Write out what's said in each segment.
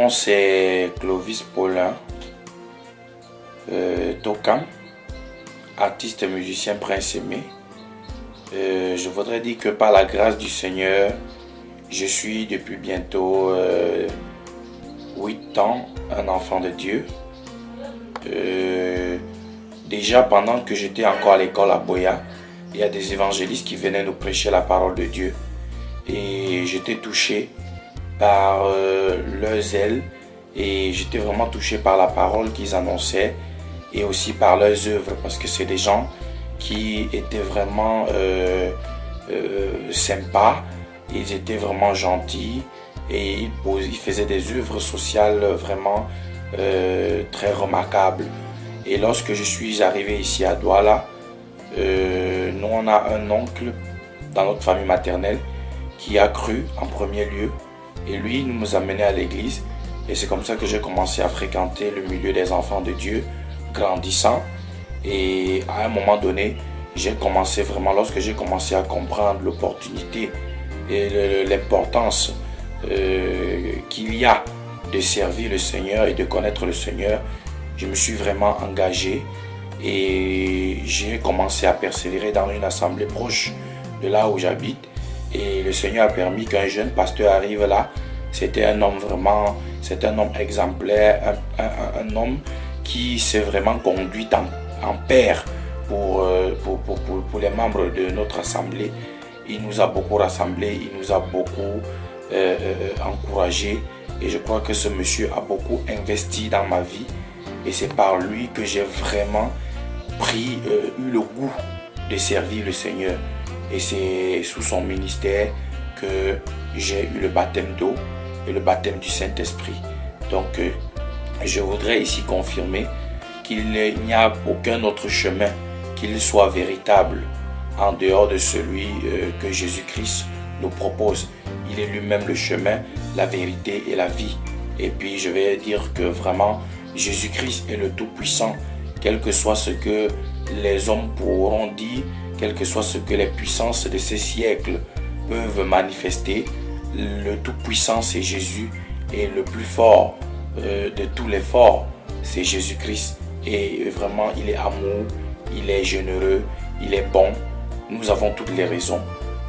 nom c'est Clovis Paulin Tokam, artiste et musicien Prince Aimé. Je voudrais dire que par la grâce du Seigneur, je suis depuis bientôt 8 ans un enfant de Dieu. Déjà pendant que j'étais encore à l'école à Boya, il y a des évangélistes qui venaient nous prêcher la parole de Dieu. Et j'étais touché par leur zèle et j'étais vraiment touché par la parole qu'ils annonçaient et aussi par leurs œuvres, parce que c'est des gens qui étaient vraiment sympas, ils étaient vraiment gentils et ils faisaient des œuvres sociales vraiment très remarquables. Et lorsque je suis arrivé ici à Douala, nous on a un oncle dans notre famille maternelle qui a cru en premier lieu et lui il nous a menés à l'église et c'est comme ça que j'ai commencé à fréquenter le milieu des enfants de Dieu, grandissant. Et à un moment donné, lorsque j'ai commencé à comprendre l'opportunité et l'importance qu'il y a de servir le Seigneur et de connaître le Seigneur, je me suis vraiment engagé et j'ai commencé à persévérer dans une assemblée proche de là où j'habite. Et le Seigneur a permis qu'un jeune pasteur arrive là. C'était un homme exemplaire, un homme qui s'est vraiment conduit en père pour les membres de notre assemblée. Il nous a beaucoup rassemblés, il nous a beaucoup encouragés. Et je crois que ce monsieur a beaucoup investi dans ma vie. Et c'est par lui que j'ai vraiment eu le goût de servir le Seigneur. Et c'est sous son ministère que j'ai eu le baptême d'eau et le baptême du Saint-Esprit. Donc, je voudrais ici confirmer qu'il n'y a aucun autre chemin qu'il soit véritable en dehors de celui que Jésus-Christ nous propose. Il est lui-même le chemin, la vérité et la vie. Et puis, je vais dire que vraiment, Jésus-Christ est le Tout-Puissant, quel que soit ce que les hommes pourront dire, quel que soit ce que les puissances de ces siècles peuvent manifester. Le Tout-Puissant, c'est Jésus, et le plus fort de tous les forts, c'est Jésus-Christ. Et vraiment, il est amour, il est généreux, il est bon. Nous avons toutes les raisons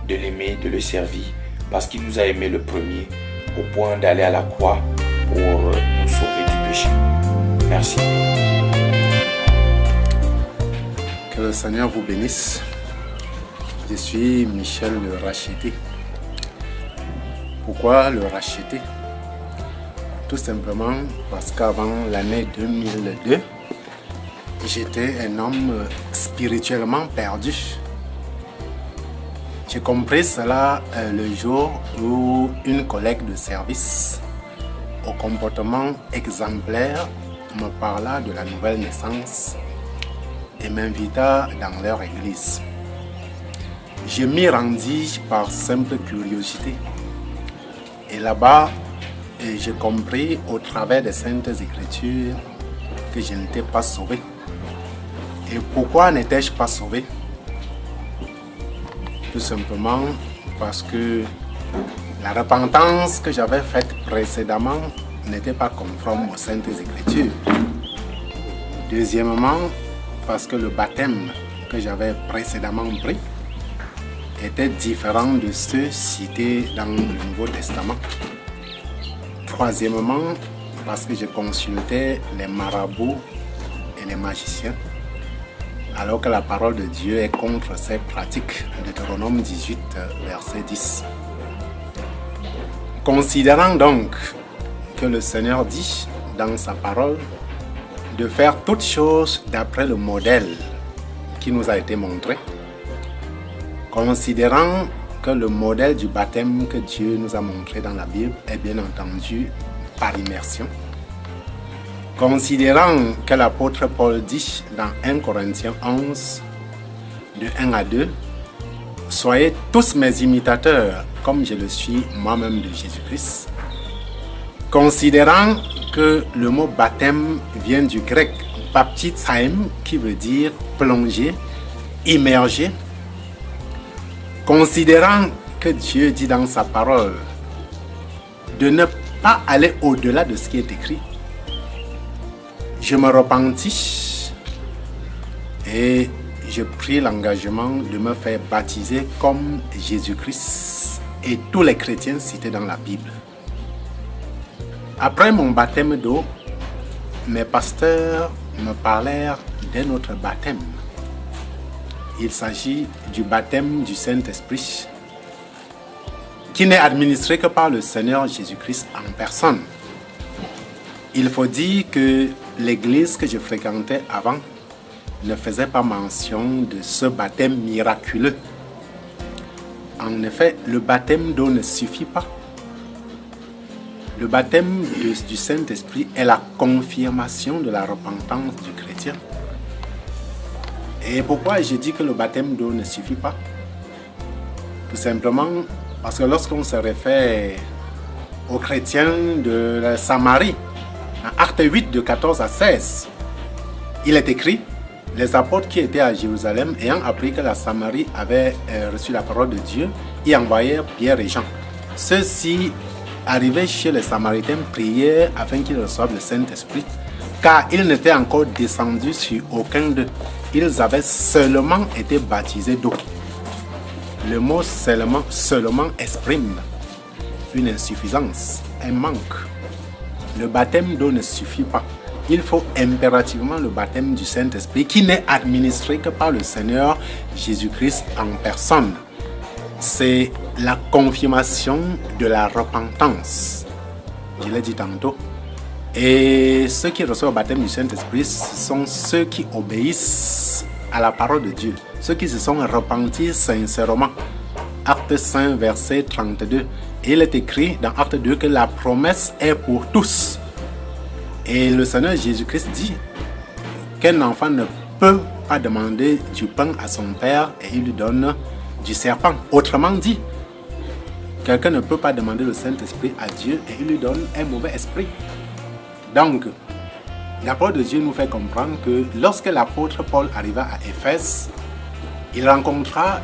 de l'aimer, de le servir, parce qu'il nous a aimés le premier, au point d'aller à la croix pour nous sauver du péché. Merci. Que le Seigneur vous bénisse. Je suis Michel le Racheté. Pourquoi le racheter? Tout simplement parce qu'avant l'année 2002, j'étais un homme spirituellement perdu. J'ai compris cela le jour où une collègue de service au comportement exemplaire me parla de la nouvelle naissance et m'invita dans leur église. Je m'y rendis par simple curiosité. Et là-bas, j'ai compris au travers des Saintes Écritures que je n'étais pas sauvé. Et pourquoi n'étais-je pas sauvé? Tout simplement parce que la repentance que j'avais faite précédemment n'était pas conforme aux Saintes Écritures. Deuxièmement, parce que le baptême que j'avais précédemment pris était différent de ceux cités dans le Nouveau Testament. Troisièmement, parce que je consultais les marabouts et les magiciens, alors que la parole de Dieu est contre ces pratiques. Deutéronome 18, verset 10. Considérant donc que le Seigneur dit dans sa parole de faire toutes choses d'après le modèle qui nous a été montré, considérant que le modèle du baptême que Dieu nous a montré dans la Bible est bien entendu par immersion, considérant que l'apôtre Paul dit dans 1 Corinthiens 11, de 1 à 2, « Soyez tous mes imitateurs, comme je le suis moi-même de Jésus-Christ », considérant que le mot baptême vient du grec « baptizaim » qui veut dire « plonger »,« immerger », considérant que Dieu dit dans sa parole de ne pas aller au-delà de ce qui est écrit. Je me repentis et je pris l'engagement de me faire baptiser comme Jésus-Christ et tous les chrétiens cités dans la Bible. Après mon baptême d'eau, mes pasteurs me parlèrent d'un autre baptême. Il s'agit du baptême du Saint-Esprit, qui n'est administré que par le Seigneur Jésus-Christ en personne. Il faut dire que l'église que je fréquentais avant ne faisait pas mention de ce baptême miraculeux. En effet, le baptême d'eau ne suffit pas. Le baptême du Saint-Esprit est la confirmation de la repentance du chrétien. Et pourquoi je dis que le baptême d'eau ne suffit pas? Tout simplement parce que lorsqu'on se réfère aux chrétiens de la Samarie, en Acte 8 de 14 à 16, il est écrit: les apôtres qui étaient à Jérusalem, ayant appris que la Samarie avait reçu la parole de Dieu, y envoyèrent Pierre et Jean. Ceux-ci, arrivés chez les Samaritains, prièrent afin qu'ils reçoivent le Saint-Esprit, car ils n'étaient encore descendus sur aucun d'eux. Ils avaient seulement été baptisés d'eau. Le mot seulement exprime une insuffisance, un manque. Le baptême d'eau ne suffit pas. Il faut impérativement le baptême du Saint-Esprit qui n'est administré que par le Seigneur Jésus-Christ en personne. C'est la confirmation de la repentance. Je l'ai dit tantôt. Et ceux qui reçoivent le baptême du Saint-Esprit, ce sont ceux qui obéissent à la parole de Dieu. Ceux qui se sont repentis sincèrement. Acte 5, verset 32. Et il est écrit dans Acte 2 que la promesse est pour tous. Et le Seigneur Jésus-Christ dit qu'un enfant ne peut pas demander du pain à son père et il lui donne du serpent. Autrement dit, quelqu'un ne peut pas demander le Saint-Esprit à Dieu et il lui donne un mauvais esprit. Donc, la parole de Dieu nous fait comprendre que lorsque l'apôtre Paul arriva à Éphèse, il rencontra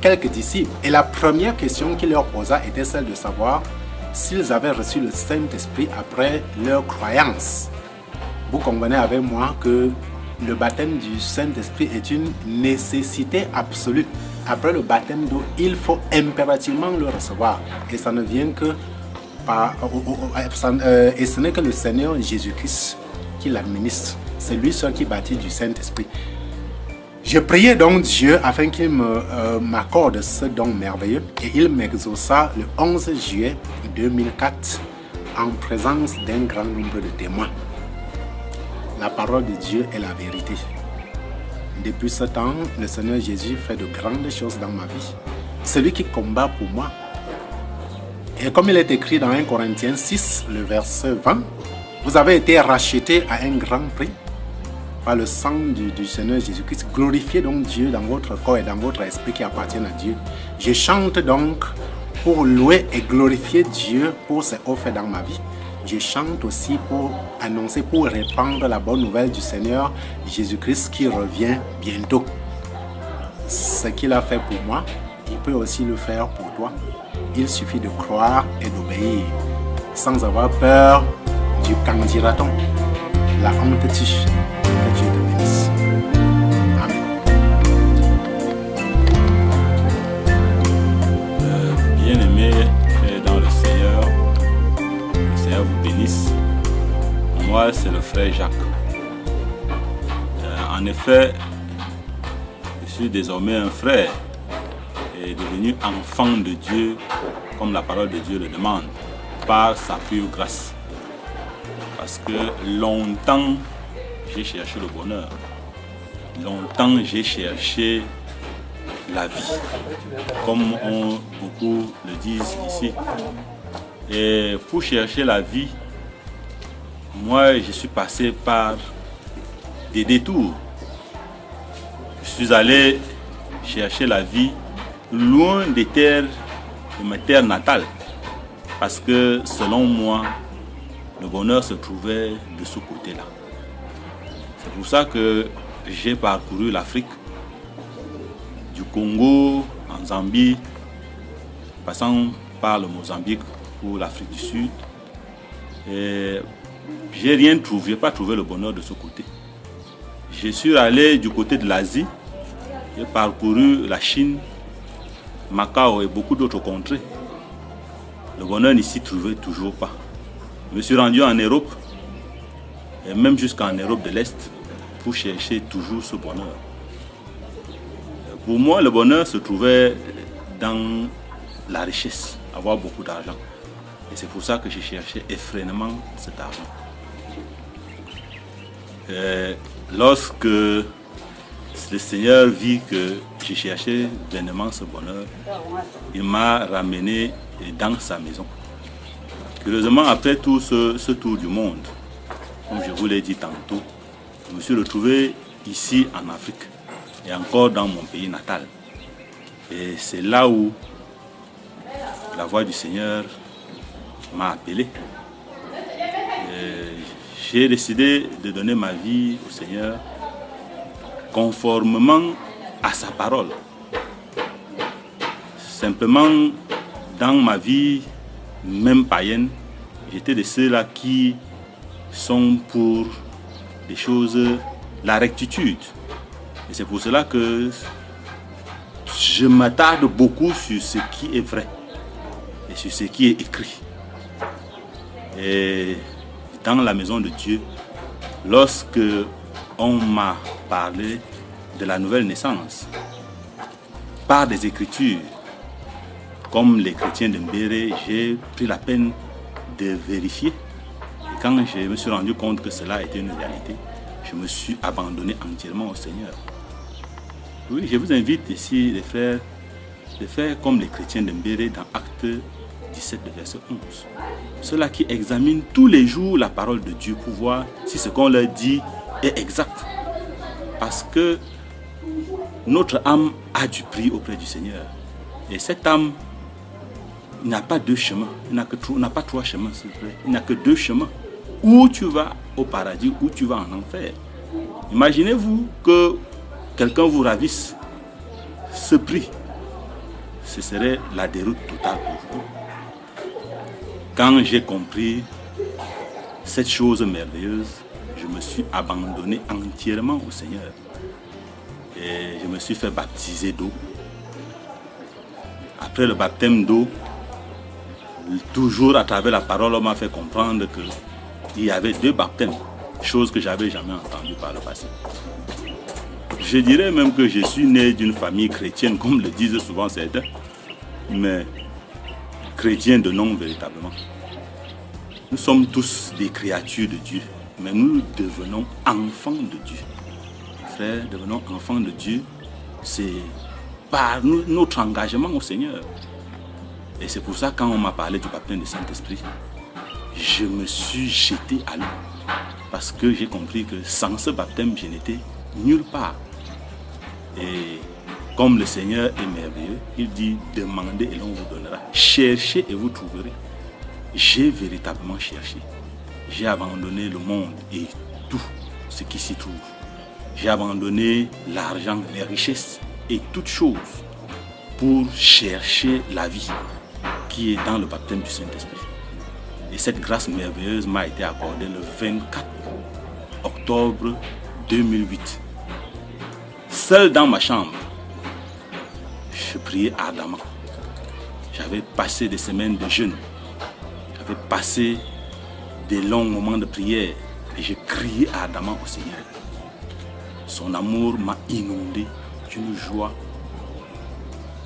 quelques disciples. Et la première question qu'il leur posa était celle de savoir s'ils avaient reçu le Saint-Esprit après leur croyance. Vous convenez avec moi que le baptême du Saint-Esprit est une nécessité absolue. Après le baptême d'eau, il faut impérativement le recevoir. Et ça ne vient que et ce n'est que le Seigneur Jésus-Christ qui l'administre. C'est lui seul qui baptise du Saint-Esprit. Je priais donc Dieu afin qu'il m'accorde ce don merveilleux et il m'exauça le 11 juillet 2004 en présence d'un grand nombre de témoins. La parole de Dieu est la vérité. Depuis ce temps, le Seigneur Jésus fait de grandes choses dans ma vie. C'est lui qui combat pour moi. Et comme il est écrit dans 1 Corinthiens 6, le verset 20, vous avez été rachetés à un grand prix par le sang du Seigneur Jésus-Christ. Glorifiez donc Dieu dans votre corps et dans votre esprit qui appartiennent à Dieu. Je chante donc pour louer et glorifier Dieu pour ses offres dans ma vie. Je chante aussi pour annoncer, pour répandre la bonne nouvelle du Seigneur Jésus-Christ qui revient bientôt. Ce qu'il a fait pour moi, il peut aussi le faire pour toi. Il suffit de croire et d'obéir, sans avoir peur du qu'en dira-t-on. La honte tue. Que Dieu te bénisse. Amen. Bien-aimés dans le Seigneur vous bénisse. Moi, c'est le frère Jacques. En effet, je suis désormais un frère et devenu enfant de Dieu, comme la parole de Dieu le demande, par sa pure grâce. Parce que longtemps, j'ai cherché le bonheur. Longtemps, j'ai cherché la vie, comme beaucoup le disent ici. Et pour chercher la vie, moi, je suis passé par des détours. Je suis allé chercher la vie loin des terres, de ma terre natale. Parce que, selon moi, le bonheur se trouvait de ce côté-là. C'est pour ça que j'ai parcouru l'Afrique, du Congo en Zambie, passant par le Mozambique pour l'Afrique du Sud, J'ai rien trouvé, j'ai pas trouvé le bonheur de ce côté. Je suis allé du côté de l'Asie, j'ai parcouru la Chine, Macao et beaucoup d'autres contrées. Le bonheur n'ici trouvait toujours pas. Je me suis rendu en Europe, et même jusqu'en Europe de l'Est, pour chercher toujours ce bonheur. Pour moi, le bonheur se trouvait dans la richesse, avoir beaucoup d'argent. Et c'est pour ça que j'ai cherché effrénément cet argent. Lorsque le Seigneur vit que j'ai cherché vainement ce bonheur, il m'a ramené dans sa maison. Curieusement, après tout ce tour du monde, comme je vous l'ai dit tantôt, je me suis retrouvé ici en Afrique et encore dans mon pays natal. Et c'est là où la voix du Seigneur m'a appelé. J'ai décidé de donner ma vie au Seigneur conformément à sa parole. Simplement, dans ma vie, même païenne, j'étais de ceux-là qui sont pour des choses, la rectitude. Et c'est pour cela que je m'attarde beaucoup sur ce qui est vrai et sur ce qui est écrit. Et dans la maison de Dieu, lorsque on m'a parlé de la nouvelle naissance par des écritures, comme les chrétiens de Mbéré, j'ai pris la peine de vérifier. Et quand je me suis rendu compte que cela était une réalité, je me suis abandonné entièrement au Seigneur. Oui, je vous invite ici, les frères, de faire comme les chrétiens de Mbéré dans Acte 17, verset 11. Ceux-là qui examinent tous les jours la parole de Dieu pour voir si ce qu'on leur dit est exact. Parce que notre âme a du prix auprès du Seigneur. Et cette âme n'a pas deux chemins, il n'a pas trois chemins, s'il vous plaît. Il n'a que deux chemins. Ou tu vas au paradis, ou tu vas en enfer. Imaginez-vous que quelqu'un vous ravisse. Ce prix, ce serait la déroute totale pour vous. Quand j'ai compris cette chose merveilleuse, je me suis abandonné entièrement au Seigneur. Et je me suis fait baptiser d'eau. Après le baptême d'eau, toujours à travers la parole, on m'a fait comprendre qu'il y avait deux baptêmes, chose que je n'avais jamais entendue par le passé. Je dirais même que je suis né d'une famille chrétienne, comme le disent souvent certains, mais chrétiens de nom véritablement. Nous sommes tous des créatures de Dieu, mais nous devenons enfants de Dieu. Frères, devenons enfants de Dieu, c'est par notre engagement au Seigneur. Et c'est pour ça quand on m'a parlé du baptême du Saint-Esprit, je me suis jeté à l'eau. Parce que j'ai compris que sans ce baptême, je n'étais nulle part. Et comme le Seigneur est merveilleux, il dit demandez et l'on vous donnera. Cherchez et vous trouverez. J'ai véritablement cherché. J'ai abandonné le monde et tout ce qui s'y trouve. J'ai abandonné l'argent, les richesses et toutes choses pour chercher la vie qui est dans le baptême du Saint-Esprit. Et cette grâce merveilleuse m'a été accordée le 24 octobre 2008. Seul dans ma chambre, je priais ardemment. J'avais passé des semaines de jeûne. J'avais passé des longs moments de prière et je criais ardemment au Seigneur. Son amour m'a inondé d'une joie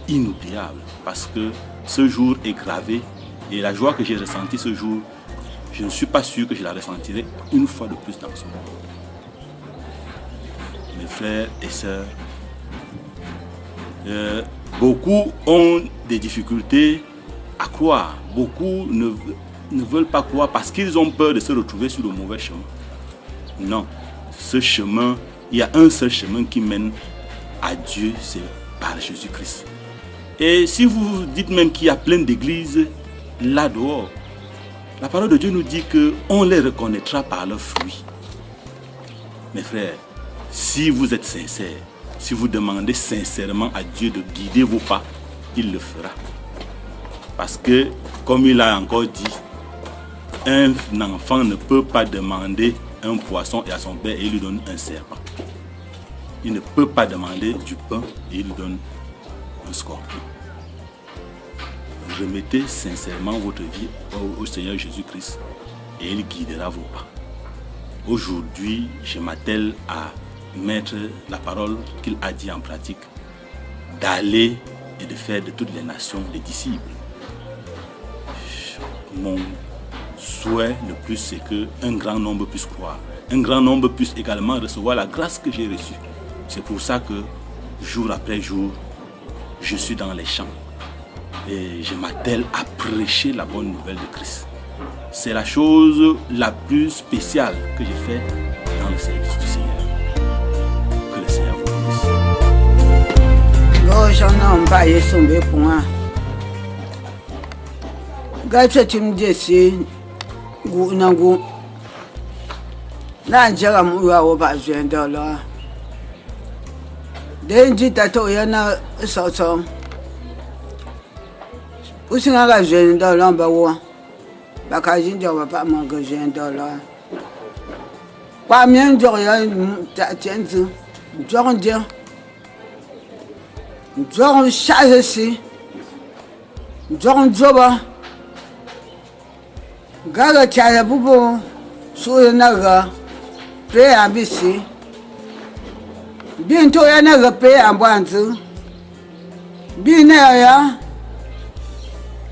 inoubliable parce que ce jour est gravé et la joie que j'ai ressentie ce jour, je ne suis pas sûr que je la ressentirai une fois de plus dans ce monde. Mes frères et sœurs, beaucoup ont des difficultés à croire. Beaucoup ne veulent pas croire parce qu'ils ont peur de se retrouver sur le mauvais chemin. Non, ce chemin, il y a un seul chemin qui mène à Dieu, c'est par Jésus-Christ. Et si vous dites même qu'il y a plein d'églises là dehors, la parole de Dieu nous dit qu'on les reconnaîtra par leurs fruits. Mes frères, si vous êtes sincères, si vous demandez sincèrement à Dieu de guider vos pas, il le fera. Parce que, comme il a encore dit, Un enfant ne peut pas demander un poisson et à son père et il lui donne un serpent. Il ne peut pas demander du pain et il lui donne un scorpion. Remettez sincèrement votre vie au Seigneur Jésus-Christ et il guidera vos pas. Aujourd'hui, je m'attelle à mettre la parole qu'il a dit en pratique, d'aller et de faire de toutes les nations des disciples. Mon souhait le plus, c'est qu'un grand nombre puisse croire. Un grand nombre puisse également recevoir la grâce que j'ai reçue. C'est pour ça que, jour après jour, je suis dans les champs et je m'attelle à prêcher la bonne nouvelle de Christ. C'est la chose la plus spéciale que j'ai faite dans le service du Seigneur. Que le Seigneur vous Bakajin jawa pa manga $20. Kwa mien joya tienzu. Joron Joron si. Joron joba. Gaga chaya bubu. Suya naga. Pe ambisi. Binto ya naga pe ambanzu. Bina ya.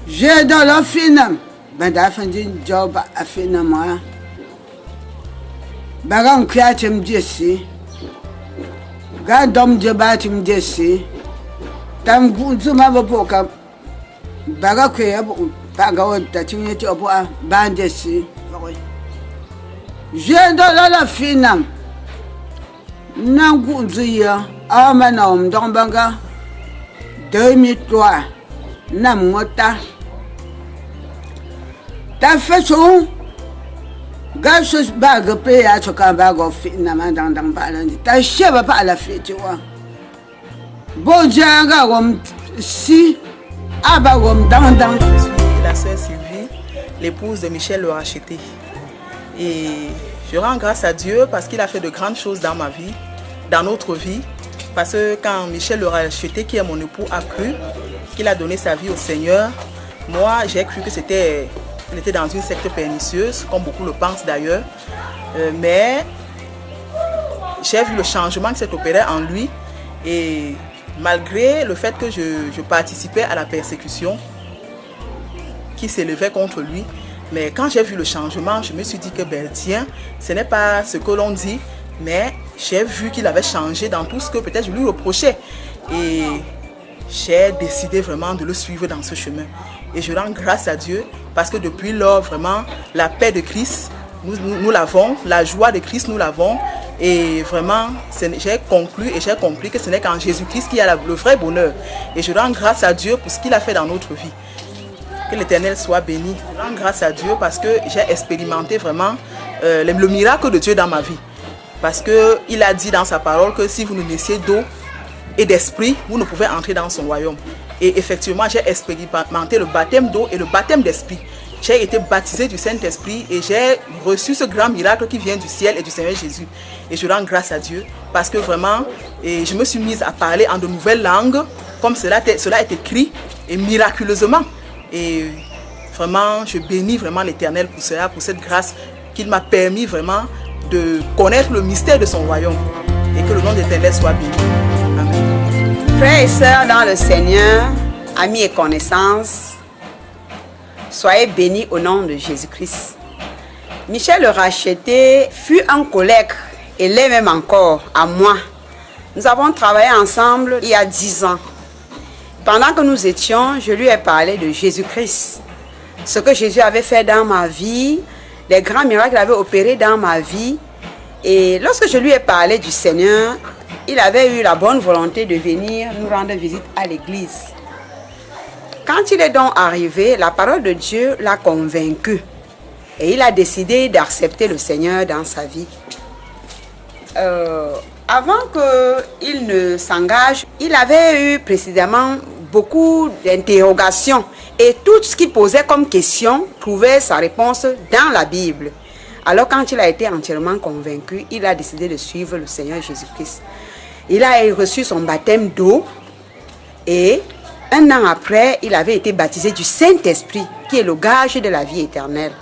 $10 finam. Ben d'affaire job à finalement. Bagan créatif d'ici. Gardom de bâtiment d'ici. Tam goût ma boca. Baga créa baga d'attitude au bois ban d'ici. $10 la finam. Nan goût zia. Ah manom dans banga. 2003. Nam mota. Ta façon, gâche bague paye à ce qu'un bague au finalement dans Balandi. Ta chèvre pas à la fête, tu vois. Bon Dieu, si, abagom dans. Je suis la sœur Sylvie, l'épouse de Michel le Racheté. Et je rends grâce à Dieu parce qu'il a fait de grandes choses dans ma vie, dans notre vie. Parce que quand Michel le Racheté, qui est mon époux, a cru qu'il a donné sa vie au Seigneur, moi j'ai cru que c'était. Il était dans une secte pernicieuse, comme beaucoup le pensent d'ailleurs. Mais j'ai vu le changement qui s'est opéré en lui. Et malgré le fait que je participais à la persécution qui s'élevait contre lui, mais quand j'ai vu le changement, je me suis dit que ben tiens, ce n'est pas ce que l'on dit, mais j'ai vu qu'il avait changé dans tout ce que peut-être je lui reprochais. Et j'ai décidé vraiment de le suivre dans ce chemin. Et je rends grâce à Dieu parce que depuis lors, vraiment, la paix de Christ, nous l'avons, la joie de Christ, nous l'avons. Et vraiment, j'ai conclu et j'ai compris que ce n'est qu'en Jésus-Christ qu'il y a le vrai bonheur. Et je rends grâce à Dieu pour ce qu'il a fait dans notre vie. Que l'Éternel soit béni. Je rends grâce à Dieu parce que j'ai expérimenté vraiment le miracle de Dieu dans ma vie. Parce qu'il a dit dans sa parole que si vous nous naissiez d'eau et d'esprit, vous ne pouvez entrer dans son royaume. Et effectivement, j'ai expérimenté le baptême d'eau et le baptême d'esprit. J'ai été baptisé du Saint-Esprit et j'ai reçu ce grand miracle qui vient du ciel et du Seigneur Jésus. Et je rends grâce à Dieu parce que vraiment, je me suis mise à parler en de nouvelles langues, comme cela est écrit, et miraculeusement. Et vraiment, je bénis vraiment l'Éternel pour cela, pour cette grâce qu'il m'a permis vraiment de connaître le mystère de son royaume. Et que le nom de l'Éternel soit béni. Amen. Frères et sœurs dans le Seigneur, amis et connaissances, soyez bénis au nom de Jésus-Christ. Michel le Racheté fut un collègue et l'est même encore à moi. Nous avons travaillé ensemble il y a 10 ans. Pendant que nous étions, je lui ai parlé de Jésus-Christ. Ce que Jésus avait fait dans ma vie, les grands miracles qu'il avait opérés dans ma vie. Et lorsque je lui ai parlé du Seigneur, il avait eu la bonne volonté de venir nous rendre visite à l'église. Quand il est donc arrivé, la parole de Dieu l'a convaincu. Et il a décidé d'accepter le Seigneur dans sa vie. Avant qu'il ne s'engage, il avait eu précisément beaucoup d'interrogations Et tout ce qu'il posait comme question trouvait sa réponse dans la Bible. Alors quand il a été entièrement convaincu, il a décidé de suivre le Seigneur Jésus-Christ. Il a reçu son baptême d'eau et 1 an après, il avait été baptisé du Saint-Esprit, qui est le gage de la vie éternelle.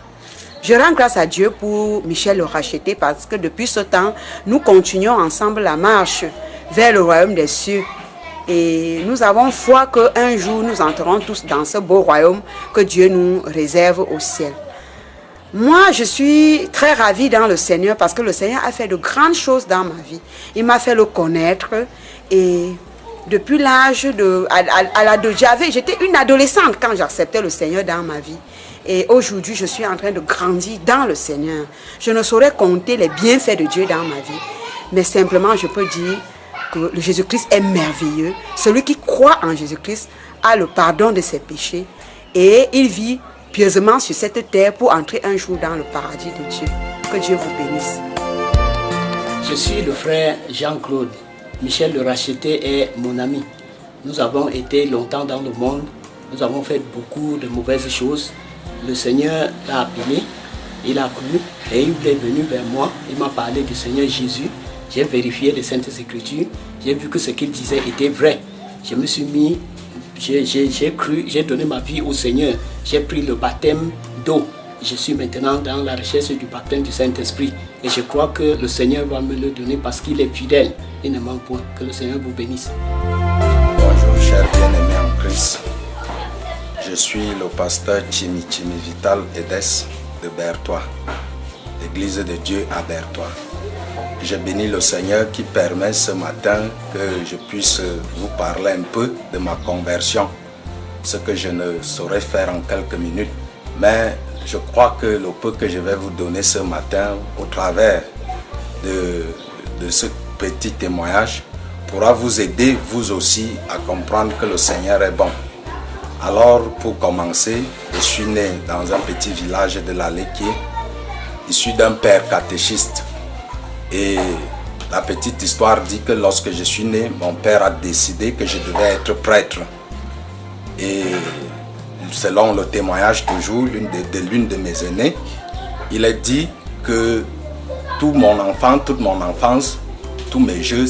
Je rends grâce à Dieu pour Michel le Racheté parce que depuis ce temps, nous continuons ensemble la marche vers le royaume des cieux. Et nous avons foi qu'un jour, nous entrerons tous dans ce beau royaume que Dieu nous réserve au ciel. Moi, je suis très ravie dans le Seigneur parce que le Seigneur a fait de grandes choses dans ma vie. Il m'a fait le connaître et depuis l'âge de... J'étais une adolescente quand j'acceptais le Seigneur dans ma vie. Et aujourd'hui, je suis en train de grandir dans le Seigneur. Je ne saurais compter les bienfaits de Dieu dans ma vie. Mais simplement, je peux dire que le Jésus-Christ est merveilleux. Celui qui croit en Jésus-Christ a le pardon de ses péchés. Et il vit pieusement sur cette terre pour entrer un jour dans le paradis de Dieu. Que Dieu vous bénisse. Je suis le frère Jean-Claude. Michel le Racheté est mon ami. Nous avons été longtemps dans le monde. Nous avons fait beaucoup de mauvaises choses. Le Seigneur l'a appelé, il a cru et il est venu vers moi. Il m'a parlé du Seigneur Jésus. J'ai vérifié les Saintes Écritures. J'ai vu que ce qu'il disait était vrai. Je me suis mis, j'ai cru, j'ai donné ma vie au Seigneur. J'ai pris le baptême d'eau. Je suis maintenant dans la recherche du baptême du Saint-Esprit. Et je crois que le Seigneur va me le donner parce qu'il est fidèle. Il ne manque point. Que le Seigneur vous bénisse. Bonjour, chers bien-aimés en Christ. Je suis le pasteur Chimi Vital Edes de Bertois, l'église de Dieu à Bertois. Je bénis le Seigneur qui permet ce matin que je puisse vous parler un peu de ma conversion, ce que je ne saurais faire en quelques minutes, mais je crois que le peu que je vais vous donner ce matin au travers de ce petit témoignage pourra vous aider vous aussi à comprendre que le Seigneur est bon. Alors, pour commencer, je suis né dans un petit village de la Léquier, issu d'un père catéchiste. Et la petite histoire dit que lorsque je suis né, mon père a décidé que je devais être prêtre. Et selon le témoignage toujours de l'une de mes aînés, il est dit que toute mon enfance, tous mes jeux,